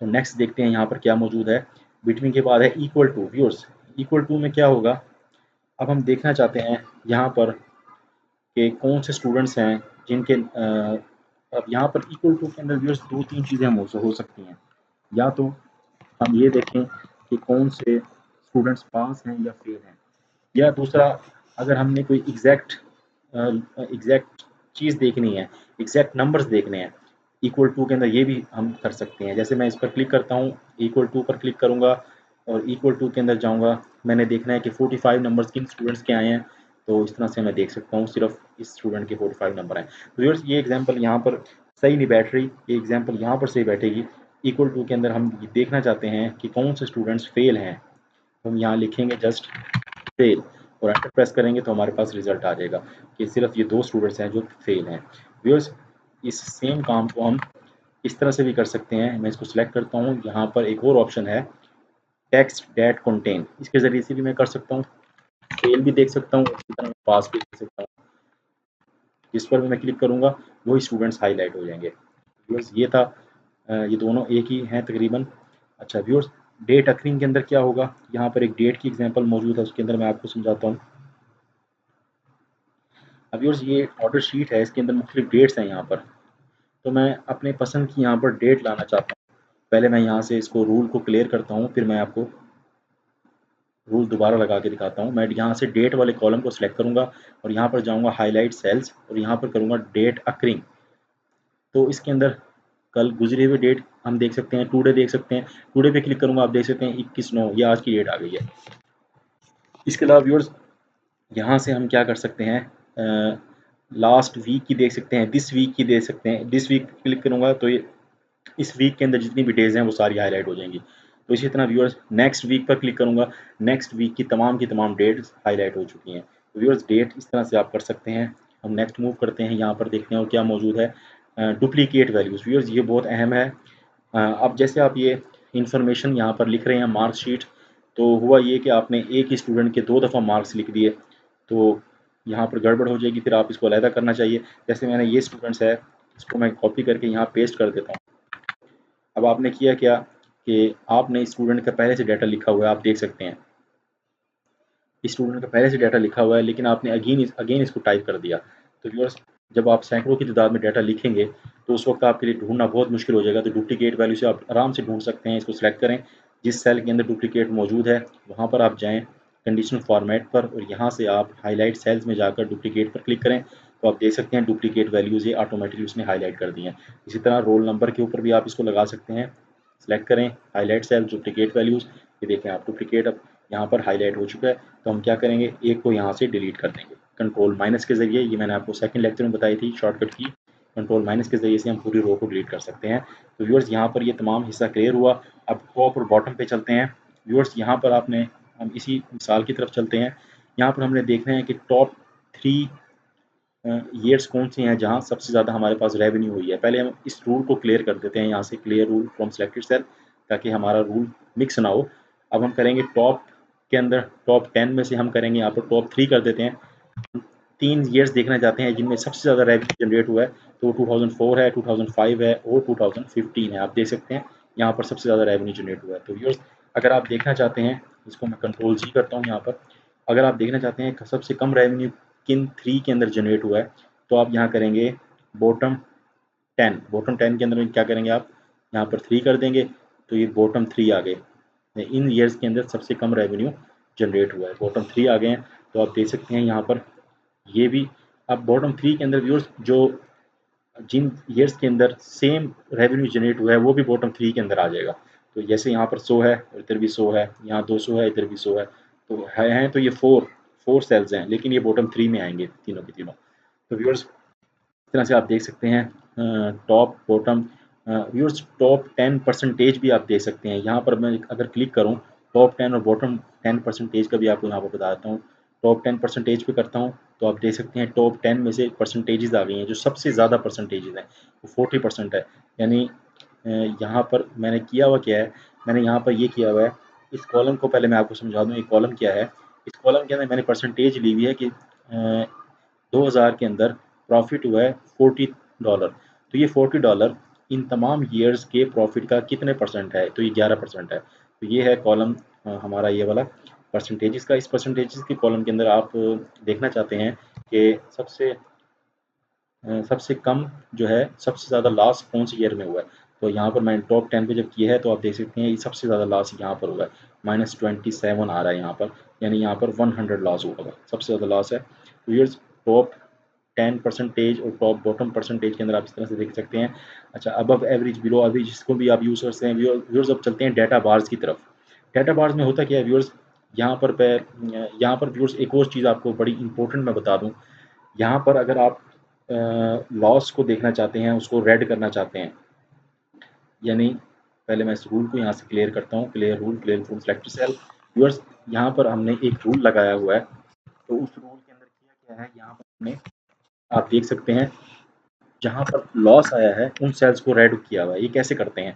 तो नेक्स्ट देखते हैं यहाँ पर क्या मौजूद है। बिटवीन के बाद है equal to. Viewers equal to में क्या होगा, अब हम देखना चाहते हैं यहाँ पर कि कौन से स्टूडेंट्स हैं जिनके अब यहाँ पर इक्वल टू के अंदर व्यूअर्स 2-3 चीज़ें हम हो सकती हैं। या तो हम ये देखें कि कौन से स्टूडेंट्स पास हैं या फेल हैं, या दूसरा अगर हमने कोई एग्जैक्ट चीज़ देखनी है, एग्जैक्ट नंबर्स देखने हैं इक्वल टू के अंदर, ये भी हम कर सकते हैं। जैसे मैं इस पर क्लिक करता हूँ, इक्वल टू पर क्लिक करूँगा और इक्वल टू के अंदर जाऊँगा, मैंने देखना है कि 45 नंबर्स किन स्टूडेंट्स के आए हैं, तो इस तरह से मैं देख सकता हूँ सिर्फ इस स्टूडेंट के 45 नंबर हैं। तो व्यूअर्स ये एग्जांपल यहाँ पर सही नहीं बैठ रही, ये एग्जांपल यहाँ पर सही बैठेगी। इक्वल टू के अंदर हम देखना चाहते हैं कि कौन से स्टूडेंट्स फेल हैं, तो हम यहाँ लिखेंगे जस्ट फेल और एंटर प्रेस करेंगे तो हमारे पास रिजल्ट आ जाएगा कि सिर्फ ये 2 स्टूडेंट्स हैं जो फेल हैं। व्यूअर्स इस सेम काम को हम इस तरह से भी कर सकते हैं। मैं इसको सिलेक्ट करता हूँ, यहाँ पर एक और ऑप्शन है टेक्स्ट डेट कंटेन, इसके ज़रिए से भी मैं कर सकता हूँ, फेल भी देख सकता हूँ, इसी तरह पास भी देख सकता हूँ। जिस पर भी मैं क्लिक करूँगा वही स्टूडेंट्स हाईलाइट हो जाएंगे। व्यूअर्स ये था, ये दोनों एक ही हैं तकरीबन। अच्छा व्यूअर्स डेट अकरिंग के अंदर क्या होगा, यहाँ पर एक डेट की एग्जांपल मौजूद है, उसके अंदर मैं आपको समझाता हूँ। अब व्यूअर्स ये ऑर्डर शीट है, इसके अंदर मुख्तलिफ डेट्स हैं यहाँ पर, तो मैं अपने पसंद की यहाँ पर डेट लाना चाहता हूँ। पहले मैं यहाँ से इसको रूल को क्लियर करता हूँ, फिर मैं आपको रूल दोबारा लगा के दिखाता हूँ। मैं यहाँ से डेट वाले कॉलम को सिलेक्ट करूँगा और यहाँ पर जाऊँगा हाईलाइट सेल्स और यहाँ पर करूँगा डेट अकरिंग। तो इसके अंदर कल गुजरे हुए डेट हम देख सकते हैं, टुडे देख सकते हैं। टुडे पे क्लिक करूँगा, आप देख सकते हैं 21/9, ये आज की डेट आ गई है। इसके अलावा व्यूअर्स यहाँ से हम क्या कर सकते हैं, लास्ट वीक की देख सकते हैं, दिस वीक की देख सकते हैं। दिस वीक क्लिक करूँगा तो ये इस वीक के अंदर जितनी भी डेज हैं वो सारी हाईलाइट हो जाएंगी। तो इसी तरह व्यूअर्स नेक्स्ट वीक पर क्लिक करूँगा, नेक्स्ट वीक की तमाम डेट्स हाईलाइट हो चुकी हैं। तो व्यूअर्स डेट इस तरह से आप कर सकते हैं। हम नेक्स्ट मूव करते हैं, यहाँ पर देखते हैं और क्या मौजूद है, डुप्लीकेट वैल्यूज़। व्यूअर्स ये बहुत अहम है। अब जैसे आप ये इंफॉर्मेशन यहाँ पर लिख रहे हैं मार्कशीट, तो हुआ ये कि आपने एक ही स्टूडेंट के 2 दफ़ा मार्क्स लिख दिए, तो यहाँ पर गड़बड़ हो जाएगी, फिर आप इसको अलहदा करना चाहिए। जैसे मैंने ये स्टूडेंट्स है, इसको मैं कॉपी करके यहाँ पेस्ट कर देता हूँ। अब आपने किया क्या कि आपने स्टूडेंट का पहले से डाटा लिखा हुआ है, आप देख सकते हैं स्टूडेंट का पहले से डाटा लिखा हुआ है, लेकिन आपने अगेन इसको टाइप कर दिया। तो व्यूअर्स जब आप सैकड़ों की तादाद में डाटा लिखेंगे तो उस वक्त आपके लिए ढूंढना बहुत मुश्किल हो जाएगा। तो डुप्लीकेट वैल्यू से आप आराम से ढूंढ सकते हैं। इसको सेलेक्ट करें, जिस सेल के अंदर डुप्लीकेट मौजूद है वहाँ पर आप जाएँ कंडीशनल फॉर्मेट पर और यहाँ से आप हाईलाइट सेल्स में जाकर डुप्लीकेट पर क्लिक करें, तो आप देख सकते हैं डुप्लीकेट वैल्यूज़ ये ऑटोमेटिकली उसने हाईलाइट कर दी हैं। इसी तरह रोल नंबर के ऊपर भी आप इसको लगा सकते हैं। सेलेक्ट करें हाईलाइट सेल डुप्लीकेट वैल्यूज़, ये देखें आप डुप्लीकेट अब यहाँ पर हाईलाइट हो चुका है। तो हम क्या करेंगे, एक को यहाँ से डिलीट कर देंगे कंट्रोल माइनस के ज़रिए। ये मैंने आपको सेकंड लेक्चर में बताई थी शॉर्टकट की, कंट्रोल माइनस के ज़रिए से हम पूरी रो को डिलीट कर सकते हैं। तो व्यूअर्स यहाँ पर ये तमाम हिस्सा क्लियर हुआ। अब टॉप और बॉटम पे चलते हैं। व्यूअर्स यहाँ पर हम इसी मिसाल की तरफ चलते हैं। यहाँ पर हमने देखना है कि टॉप 3 ईयर्स कौन से हैं जहाँ सबसे ज़्यादा हमारे पास रेवेन्यू हुई है। पहले हम इस रूल को क्लियर कर देते हैं, यहाँ से clear rule from selected cell, ताकि हमारा रूल मिक्स ना हो। अब हम करेंगे टॉप के अंदर टॉप 10 में से हम करेंगे यहाँ पर टॉप 3 कर देते हैं। 3 ईयर्स देखना चाहते हैं जिनमें सबसे ज़्यादा रेवेन्यू जनरेट हुआ है, तो 2004 है, 2005 है और 2015 है। आप देख सकते हैं यहाँ पर सबसे ज़्यादा रेवेन्यू जनरेट हुआ है। तो व्यूअर्स अगर आप देखना चाहते हैं, इसको मैं कंट्रोल जी करता हूँ यहाँ पर, अगर आप देखना चाहते हैं सबसे कम रेवेन्यू किन 3 के अंदर जनरेट हुआ है, तो आप यहाँ करेंगे बॉटम 10 के अंदर क्या करेंगे, आप यहाँ पर 3 कर देंगे, तो ये बॉटम 3 आ गए। इन ईयर्स के अंदर सबसे कम रेवेन्यू जनरेट हुआ है, बॉटम 3 आ गए हैं। तो आप देख सकते हैं यहाँ पर ये भी। अब बॉटम 3 के अंदर व्यूअर्स जो जिन ईयर्स के अंदर सेम रेवेन्यू जनरेट हुआ है वो भी बॉटम 3 के अंदर आ जाएगा। तो जैसे यहाँ पर 100 है और इधर भी 100 है, यहाँ 200 है, इधर भी 100 है, तो हैं तो ये फोर सेल्स हैं, लेकिन ये बॉटम 3 में आएंगे तीनों के तीनों। तो व्यूअर्स इस तरह से आप देख सकते हैं top bottom. Viewers top 10 percentage भी आप देख सकते हैं। यहाँ पर मैं अगर क्लिक करूँ टॉप 10 और बॉटम 10 परसेंटेज का भी आपको यहाँ पर बता देता हूँ। टॉप 10 परसेंटेज पे करता हूँ तो आप देख सकते हैं टॉप 10 में से परसेंटेजेस आ गई हैं। जो सबसे ज़्यादा परसेंटेजेस हैं वो 40% है। यानी यहाँ पर मैंने किया हुआ क्या है, मैंने यहाँ पर ये किया हुआ है, इस कॉलम को पहले मैं आपको समझा दूँ। ये कॉलम क्या है, इस कॉलम के अंदर मैंने परसेंटेज ली हुई है कि 2000 के अंदर प्रॉफिट हुआ है $40। तो ये $40 इन तमाम ईयर्स के प्रॉफिट का कितने परसेंट है, तो ये 11% है। तो ये है कॉलम हमारा ये वाला परसेंटेजेस का। इस परसेंटेजेस के कॉलम के अंदर आप देखना चाहते हैं कि सबसे कम जो है, सबसे ज़्यादा लॉस कौन सी ईयर में हुआ है। तो यहाँ पर मैंने टॉप 10 पे जब किया है तो आप देख सकते हैं ये सबसे ज़्यादा लॉस यहाँ पर हुआ है, -27 आ रहा है यहाँ पर, यानी यहाँ पर 100 लॉस हुआ है, सबसे ज़्यादा लॉस है। तो ये टॉप 10 परसेंटेज और टॉप बॉटम परसेंटेज के अंदर आप इस तरह से देख सकते हैं। अच्छा, अबव एवरेज बिलो एवरेज इसको भी आप यूज़ करते हैं। व्यूअर्स अब चलते हैं डाटा बार्स की तरफ। डाटा बार्स में होता क्या है व्यूअर्स, यहाँ पर व्यूअर्स एक और चीज़ आपको बड़ी इंपॉर्टेंट मैं बता दूँ। यहाँ पर अगर आप लॉस को देखना चाहते हैं, उसको रेड करना चाहते हैं, यानी पहले मैं इस रूल को यहाँ से क्लियर करता हूँ, clear rule select cell. Viewers यहाँ पर हमने एक रूल लगाया हुआ है, तो उस रूल के अंदर किया क्या है, यहाँ पर हमने आप देख सकते हैं जहाँ पर लॉस आया है उन सेल्स को रेड किया हुआ है। ये कैसे करते हैं,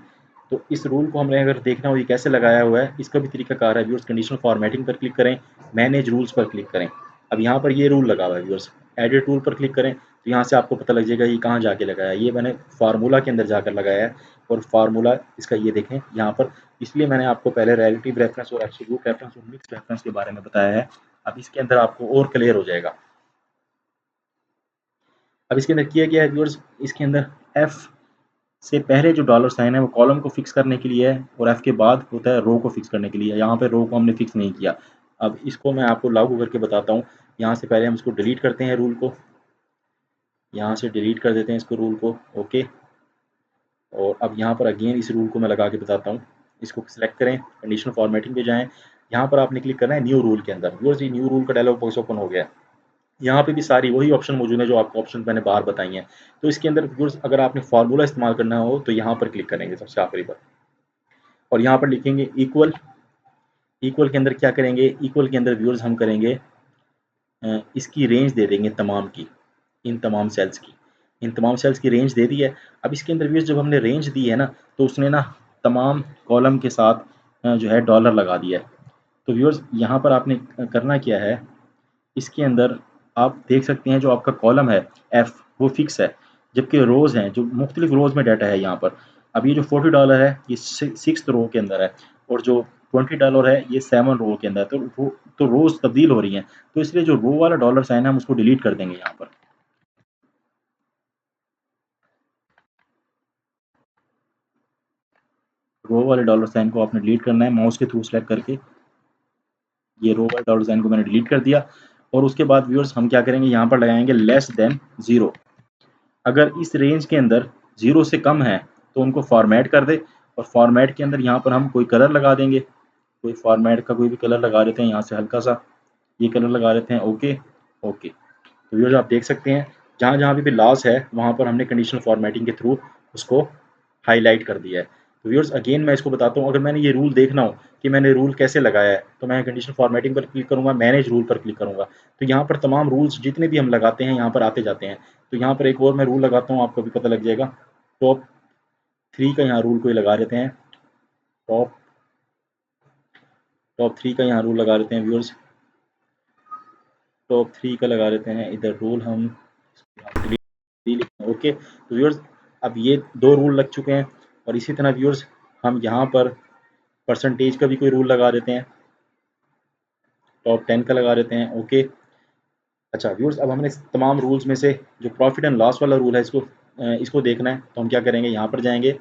तो इस रूल को हमने अगर देखना हो ये कैसे लगाया हुआ है, इसका भी तरीकाकार है। व्यूअर्स कंडीशनल फॉर्मेटिंग पर क्लिक करें, मैनेज रूल्स पर क्लिक करें। अब यहाँ पर ये रूल लगा हुआ है व्यूअर्स, एडिट टूल पर क्लिक करें तो यहाँ से आपको पता लग जाएगा ये कहाँ जाके लगाया है। ये मैंने फार्मूला के अंदर जाकर लगाया है और फार्मूला इसका ये देखें यहाँ पर, इसलिए मैंने आपको पहले रिलेटिव रेफरेंस और एब्सोल्यूट रेफरेंस और मिक्स्ड रेफरेंस के बारे में बताया है। अब इसके अंदर आपको और क्लियर हो जाएगा। अब इसके अंदर किया गया है व्यूअर्स, इसके अंदर एफ से पहले जो डॉलर साइन है वो कॉलम को फिक्स करने के लिए है और एफ के बाद होता है रो को फिक्स करने के लिए। यहाँ पे रो को हमने फिक्स नहीं किया। अब इसको मैं आपको लागू करके बताता हूँ। यहाँ से पहले हम इसको डिलीट करते हैं रूल को, यहाँ से डिलीट कर देते हैं इसको रूल को, ओके। और अब यहाँ पर अगेन इस रूल को मैं लगा के बताता हूँ। इसको सिलेक्ट करें, कंडीशनल फॉर्मेटिंग पे जाएं, यहाँ पर आपने क्लिक करना है न्यू रूल के अंदर। व्यूअर्स ये न्यू रूल का डायलॉग बॉक्स ओपन हो गया है। यहाँ पे भी सारी वही ऑप्शन मौजूद है जो आपको ऑप्शन मैंने बाहर बताई हैं। तो इसके अंदर व्यूअर्स अगर आपने फार्मूला इस्तेमाल करना हो तो यहाँ पर क्लिक करेंगे सबसे आखिरी पर और यहाँ पर लिखेंगे इक्वल। इक्वल के अंदर क्या करेंगे, इक्वल के अंदर व्यूअर्स हम करेंगे इसकी रेंज दे देंगे तमाम की, इन तमाम सेल्स की, इन तमाम सेल्स की रेंज दे दी है। अब इसके अंदर व्यूअर्स जब हमने रेंज दी है ना तो उसने ना तमाम कॉलम के साथ जो है डॉलर लगा दिया है। तो व्यूअर्स यहाँ पर आपने करना क्या है, इसके अंदर आप देख सकते हैं जो आपका कॉलम है एफ वो फिक्स है, जबकि रोज़ हैं जो मुख्तलिफ रोज़ में डाटा है यहाँ पर। अब ये जो $40 है ये 6th रो के अंदर है और जो $20 है ये 7 रो के अंदर है। तो रोज़ तब्दील हो रही हैं, तो इसलिए जो रो वाला डॉलर साइन है हम उसको डिलीट कर देंगे। यहाँ पर रो वाले डॉलर साइन को आपने डिलीट करना है माउस के थ्रू सेलेक्ट करके। ये रो वाले डॉलर साइन को मैंने डिलीट कर दिया और उसके बाद व्यूअर्स हम क्या करेंगे, यहाँ पर लगाएंगे लेस देन 0। अगर इस रेंज के अंदर 0 से कम है तो उनको फॉर्मेट कर दे और फॉर्मेट के अंदर यहाँ पर हम कोई कलर लगा देंगे, कोई फॉर्मेट का कोई भी कलर लगा देते हैं, यहाँ से हल्का सा ये कलर लगा देते हैं, ओके ओके। तो व्यूअर्स आप देख सकते हैं जहाँ जहाँ भी लॉस है वहाँ पर हमने कंडीशनल फॉर्मेटिंग के थ्रू उसको हाईलाइट कर दिया है। तो व्यूअर्स अगेन मैं इसको बताता हूँ, अगर मैंने ये रूल देखना हो कि मैंने रूल कैसे लगाया है तो मैं कंडीशनल फॉर्मेटिंग पर क्लिक करूँगा, मैनेज रूल पर क्लिक करूँगा तो यहाँ पर तमाम रूल्स जितने भी हम लगाते हैं यहाँ पर आते जाते हैं। तो यहाँ पर एक और मैं रूल लगाता हूँ, आपको भी पता लग जाएगा। टॉप 3 का यहाँ रूल कोई लगा देते हैं, टॉप टॉप 3 का यहाँ रूल लगा देते हैं व्यूअर्स, टॉप 3 का लगा देते हैं इधर रूल हम, ओके। तो व्यूअर्स अब ये 2 रूल लग चुके हैं और इसी तरह व्यूअर्स हम यहाँ पर परसेंटेज का भी कोई रूल लगा देते हैं, टॉप 10 का लगा देते हैं, ओके। अच्छा व्यूअर्स अब हमने तमाम रूल्स में से जो प्रॉफिट एंड लॉस वाला रूल है इसको देखना है तो हम क्या करेंगे, यहाँ पर जाएंगे,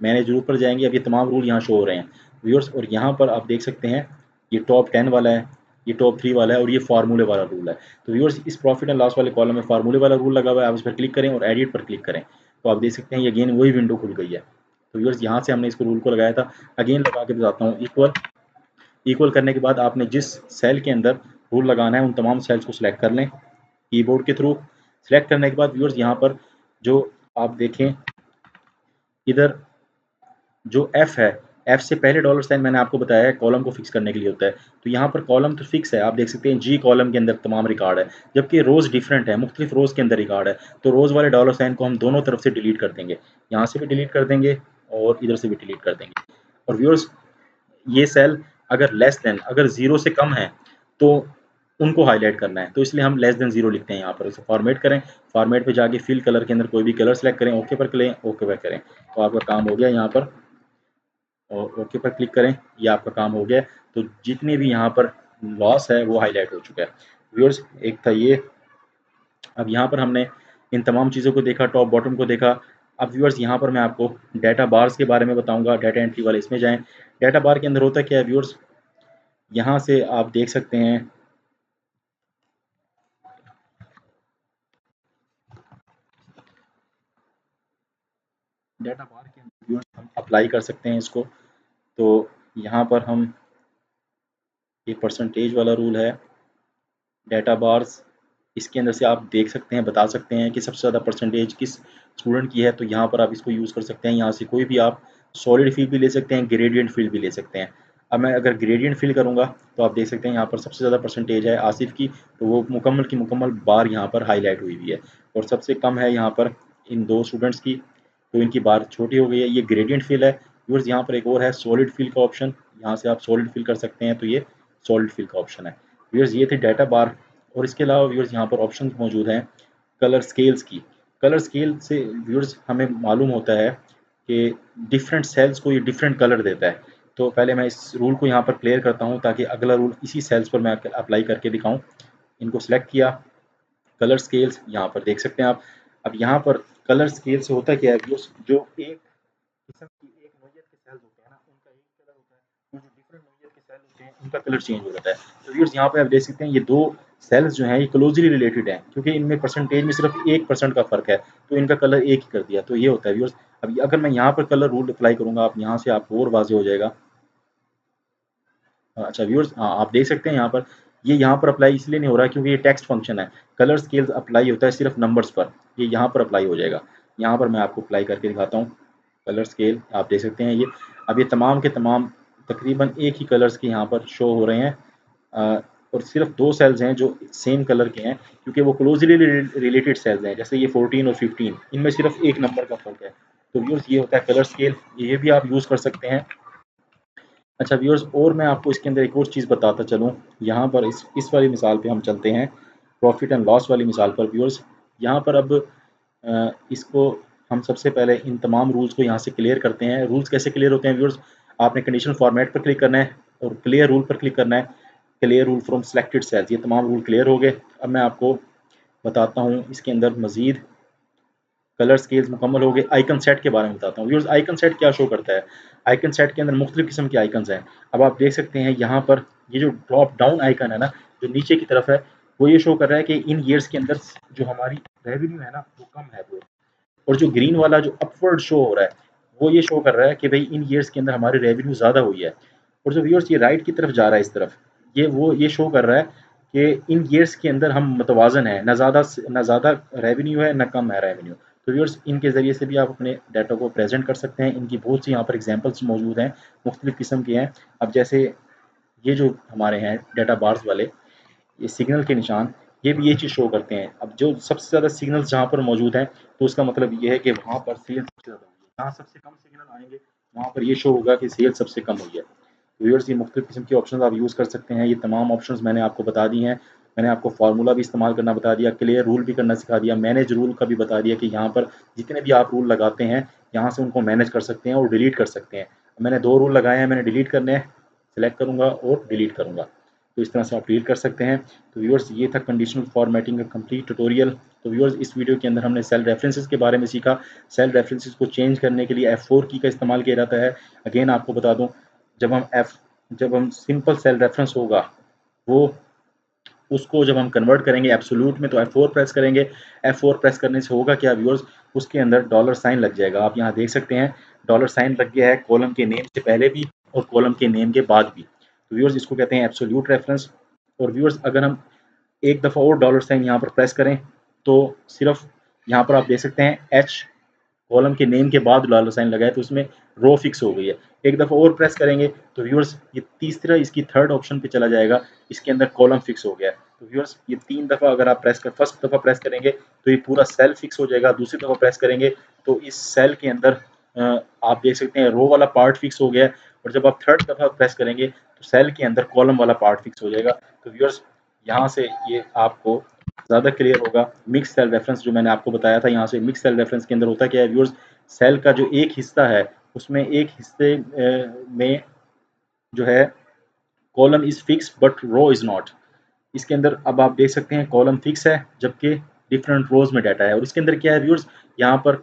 मैनेज रूल पर जाएंगे। अब ये तमाम रूल यहाँ शो हो रहे हैं व्यूअर्स और यहाँ पर आप देख सकते हैं ये टॉप 10 वाला है, ये टॉप 3 वाला है और ये फार्मूले वाला रूल है। तो व्यूअर्स इस प्रॉफिट एंड लॉस वाले कॉलम में फार्मूले वाला रूल लगा हुआ है, आप इस पर क्लिक करें और एडिट पर क्लिक करें तो आप देख सकते हैं ये अगेन वही विंडो खुल गई है। तो व्यूअर्स यहाँ से हमने इसको रूल को लगाया था, अगेन लगा के बताता हूँ। इक्वल, इक्वल करने के बाद आपने जिस सेल के अंदर रूल लगाना है उन तमाम सेल्स को सिलेक्ट कर लें कीबोर्ड के थ्रू। सिलेक्ट करने के बाद व्यूअर्स यहाँ पर जो आप देखें इधर जो एफ है, एफ से पहले डॉलर साइन मैंने आपको बताया है कॉलम को फिक्स करने के लिए होता है। तो यहाँ पर कॉलम तो फिक्स है, आप देख सकते हैं जी कॉलम के अंदर तमाम रिकॉर्ड है, जबकि रोज़ डिफरेंट है, मुख्तलिफ रोज़ के अंदर रिकॉर्ड है। तो रोज़ वाले डॉलर साइन को हम दोनों तरफ से डिलीट कर देंगे, यहाँ से भी डिलीट कर देंगे और इधर से भी डिलीट कर देंगे। और व्यूअर्स ये सेल अगर लेस देन, अगर 0 से कम है तो उनको हाईलाइट करना है, तो इसलिए हम लेस देन 0 लिखते हैं। यहाँ पर इसे फॉर्मेट करें, फॉर्मेट पे जाके फिल कलर के अंदर कोई भी कलर सेलेक्ट करें, ओके पर क्लें, ओके पर करें तो आपका काम हो गया यहाँ पर, और ओके पर क्लिक करें, ये आपका काम हो गया। तो जितने भी यहाँ पर लॉस है वो हाईलाइट हो चुका है व्यूअर्स। एक था ये, अब यहाँ पर हमने इन तमाम चीज़ों को देखा, टॉप बॉटम को देखा। अब व्यूअर्स यहाँ पर मैं आपको डाटा बार्स के बारे में बताऊंगा, डाटा एंट्री वाले इसमें जाएं। डाटा बार के अंदर होता क्या है व्यूअर्स, यहाँ से आप देख सकते हैं डाटा बार के अंदर व्यूअर्स हम अप्लाई कर सकते हैं इसको। तो यहाँ पर हम ये परसेंटेज वाला रूल है, डाटा बार्स, इसके अंदर से आप देख सकते हैं, बता सकते हैं कि सबसे ज़्यादा परसेंटेज किस स्टूडेंट की है, तो यहाँ पर आप इसको यूज़ कर सकते हैं। यहाँ से कोई भी आप सॉलिड फील भी ले सकते हैं, ग्रेडियंट फील भी ले सकते हैं। अब मैं अगर ग्रेडियंट फील करूँगा तो आप देख सकते हैं यहाँ पर सबसे ज़्यादा परसेंटेज है आसिफ की, तो वो मुकम्मल की मुकम्मल बार यहाँ पर हाईलाइट हुई हुई है और सबसे कम है यहाँ पर इन 2 स्टूडेंट्स की, तो इनकी बार छोटी हो गई है। ये ग्रेडियंट फील है व्यूअर्स। यहाँ पर एक और है सॉलिड फील का ऑप्शन, यहाँ से आप सॉलिड फील कर सकते हैं, तो ये सॉलिड फील का ऑप्शन है व्यूअर्स। ये थे डाटा बार और इसके अलावा व्यूअर्स यहाँ पर ऑप्शन मौजूद हैं कलर स्केल्स की। कलर स्केल से व्यूअर्स हमें मालूम होता है कि डिफरेंट सेल्स को ये डिफरेंट कलर देता है। तो पहले मैं इस रूल को यहाँ पर क्लियर करता हूँ ताकि अगला रूल इसी सेल्स पर मैं अप्लाई करके दिखाऊँ। इनको सेलेक्ट किया, कलर स्केल्स यहाँ पर देख सकते हैं आप। अब यहाँ पर कलर स्केल से होता क्या है व्यूअर्स, जो एक किस्म की एक नोयत के सेल्स होते हैं ना, उनका एक कलर होता है, और जो डिफरेंट नोयत के सेल होते हैं उनका कलर चेंज हो जाता है। तो व्यूअर्स यहाँ पे आप देख सकते हैं ये दो सेल्स जो हैं ये क्लोजली रिलेटेड हैं, क्योंकि इनमें परसेंटेज में सिर्फ 1% का फर्क है, तो इनका कलर एक ही कर दिया। तो ये होता है व्यूअर्स। अब अगर मैं यहाँ पर कलर रूल अप्लाई करूंगा, आप यहाँ से आपको और वाज़ेह हो जाएगा। अच्छा व्यूअर्स, हाँ आप देख सकते हैं यहाँ पर, ये यहाँ पर अप्लाई इसलिए नहीं हो रहा है क्योंकि ये टेक्स्ट फंक्शन है। कलर स्केल्स अप्लाई होता है सिर्फ नंबर्स पर, ये यहाँ पर अप्लाई हो जाएगा। यहाँ पर मैं आपको अप्लाई करके दिखाता हूँ। कलर स्केल आप देख सकते हैं ये, अब ये तमाम के तमाम तकरीबन एक ही कलर्स के यहाँ पर शो हो रहे हैं। और सिर्फ दो सेल्स हैं जो सेम कलर के हैं, क्योंकि वो क्लोजली रिलेटेड सेल्स हैं। जैसे ये 14 और 15, इनमें सिर्फ एक नंबर का फर्क है। तो व्यूअर्स ये होता है कलर स्केल, ये भी आप यूज़ कर सकते हैं। अच्छा व्यूअर्स, और मैं आपको इसके अंदर एक और चीज़ बताता चलूँ। यहाँ पर इस वाली मिसाल पे हम चलते हैं, प्रॉफिट एंड लॉस वाली मिसाल पर। व्यूअर्स यहाँ पर अब इसको हम सबसे पहले इन तमाम रूल्स को यहाँ से क्लियर करते हैं। रूल्स कैसे क्लियर होते हैं व्यूअर्स, आपने कंडीशनल फॉर्मेट पर क्लिक करना है और क्लियर रूल पर क्लिक करना है। Clear rule from selected cells, ये तमाम रूल क्लियर हो गए। अब मैं आपको बताता हूँ इसके अंदर मज़ीद कलर स्केल्स मुकम्मल हो गए। आइकन सेट के बारे में बताता हूँ व्यूअर्स। आइकन सेट क्या शो करता है, आइकन सेट के अंदर मुख्तलिफ किस्म के आइकन्स हैं। अब आप देख सकते हैं यहाँ पर ये जो ड्रॉप डाउन आइकन है ना, जो नीचे की तरफ है, वो ये शो कर रहा है कि इन ईयर्स के अंदर जो हमारी रेवेन्यू है ना वो कम है वो। और जो ग्रीन वाला जो अपवर्ड शो हो रहा है, वो ये शो कर रहा है कि भाई इन ईयर्स के अंदर हमारी रेवेन्यू ज़्यादा हुई है। और जो व्यूअर्स ये राइट की तरफ जा रहा है इस तरफ, ये शो कर रहा है कि इन ईयर्स के अंदर हम मतवाजन है, ना ज़्यादा रेवेन्यू है ना कम है रेवेन्यू। तो व्यूअर्स इनके ज़रिए से भी आप अपने डाटा को प्रेजेंट कर सकते हैं। इनकी बहुत सी यहाँ पर एग्जांपल्स मौजूद हैं, मुख्तलिफ किस्म के हैं। अब जैसे ये जो हमारे हैं डाटा बार्स वाले, ये सिग्नल के निशान, ये भी ये चीज़ शो करते हैं। अब जो सबसे ज़्यादा सिग्नल्स जहाँ पर मौजूद हैं, तो उसका मतलब ये है कि वहाँ पर सेल सबसे ज़्यादा हुई है। जहाँ सबसे कम सिग्नल आएंगे वहाँ पर ये शो होगा कि सेल सबसे कम हुई है। व्यूअर्स ये मुख्तलिफ किस्म के ऑप्शन आप यूज़ कर सकते हैं। ये तमाम ऑप्शंस मैंने आपको बता दी हैं। मैंने आपको फार्मूला भी इस्तेमाल करना बता दिया, क्लियर रूल भी करना सिखा दिया, मैनेज रूल का भी बता दिया कि यहाँ पर जितने भी आप रूल लगाते हैं यहाँ से उनको मैनेज कर सकते हैं और डिलीट कर सकते हैं। मैंने 2 रूल लगाए हैं, मैंने डिलीट करने हैं, सेलेक्ट करूँगा और डिलीट करूँगा। तो इस तरह से आप डिलीट कर सकते हैं। तो व्यूअर्स ये था कंडीशनल फॉर्मेटिंग का कंप्लीट ट्यूटोरियल। तो व्यूअर्स इस वीडियो के अंदर हमने सेल रेफरेंसेस के बारे में सीखा। सेल रेफरेंसेस को चेंज करने के लिए F4 की का इस्तेमाल किया जाता है। अगेन आपको बता दूँ, जब हम सिंपल सेल रेफरेंस होगा, वो उसको जब हम कन्वर्ट करेंगे एब्सोल्यूट में, तो F4 प्रेस करेंगे। F4 प्रेस करने से होगा क्या व्यूअर्स, उसके अंदर डॉलर साइन लग जाएगा। आप यहाँ देख सकते हैं डॉलर साइन लग गया है कॉलम के नेम से पहले भी और कॉलम के नेम के बाद भी। तो व्यूअर्स इसको कहते हैं एब्सोल्यूट रेफरेंस। और व्यूअर्स अगर हम एक दफ़ा और डॉलर साइन यहाँ पर प्रेस करें, तो सिर्फ यहाँ पर आप देख सकते हैं एच कॉलम के नेम के बाद डॉलर साइन लगा है, तो उसमें रो फिक्स हो गई है। एक दफ़ा और प्रेस करेंगे तो व्यूअर्स ये तीसरा इसकी थर्ड ऑप्शन पे चला जाएगा, इसके अंदर कॉलम फिक्स हो गया है। तो व्यूअर्स ये 3 दफ़ा अगर आप फर्स्ट दफ़ा प्रेस करेंगे तो ये पूरा सेल फिक्स हो जाएगा। दूसरी दफ़ा प्रेस करेंगे तो इस सेल के अंदर आप देख सकते हैं रो वाला पार्ट फिक्स हो गया है। और जब आप थर्ड दफ़ा प्रेस करेंगे तो सेल के अंदर कॉलम वाला पार्ट फिक्स हो जाएगा। तो व्यूअर्स यहाँ से ये आपको ज़्यादा क्लियर होगा। मिक्स सेल रेफरेंस जो मैंने आपको बताया था, यहाँ से मिक्स सेल रेफरेंस के अंदर होता क्या है व्यूअर्स, सेल का जो एक हिस्सा है उसमें एक हिस्से में जो है column is fix but row is not. इसके अंदर अब आप देख सकते हैं कॉलम फिक्स है जबकि डिफरेंट रोज में डाटा है। और इसके अंदर क्या है व्यूअर्स, यहाँ पर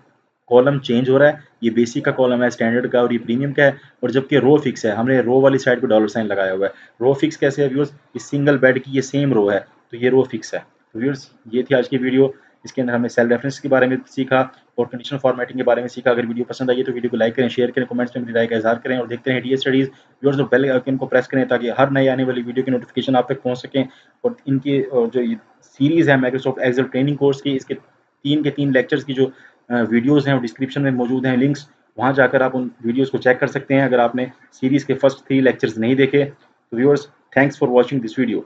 कॉलम चेंज हो रहा है, ये बेसिक का कॉलम है, स्टैंडर्ड का और ये प्रीमियम का है। और जबकि रो फिक्स है, हमने रो वाली साइड पे डॉलर साइन लगाया हुआ है। रो फिक्स कैसे है व्यूअर्स, इस सिंगल बेड की ये सेम रो है, तो ये रो फिक्स है। तो व्यूअर्स ये थी आज की वीडियो। इसके अंदर हमने सेल रेफरेंस के बारे में सीखा और कंडीशनल फॉर्मेटिंग के बारे में सीखा। अगर वीडियो पसंद आई तो वीडियो को लाइक करें, शेयर करें, कमेंट्स में अपनी राय का इज़हार करें और देखते रहें डी स्टडीज़। व्यूअर्स और बेल आइकन को प्रेस करें ताकि हर नई आने वाली वीडियो की नोटिफिकेशन आप तक पहुंच सकें। और इनकी जो सीरीज़ है माइक्रोसॉफ्ट एक्सेल ट्रेनिंग कोर्स की, इसके 3 के 3 लेक्चर्स की जो वीडियोज़ हैं वो डिस्क्रिप्शन में मौजूद हैं लिंक्स, वहाँ जाकर आप उन वीडियोज़ को चेक कर सकते हैं अगर आपने सीरीज़ के फर्स्ट 3 लेक्चर्स नहीं देखे। तो viewers thanks for watching this video.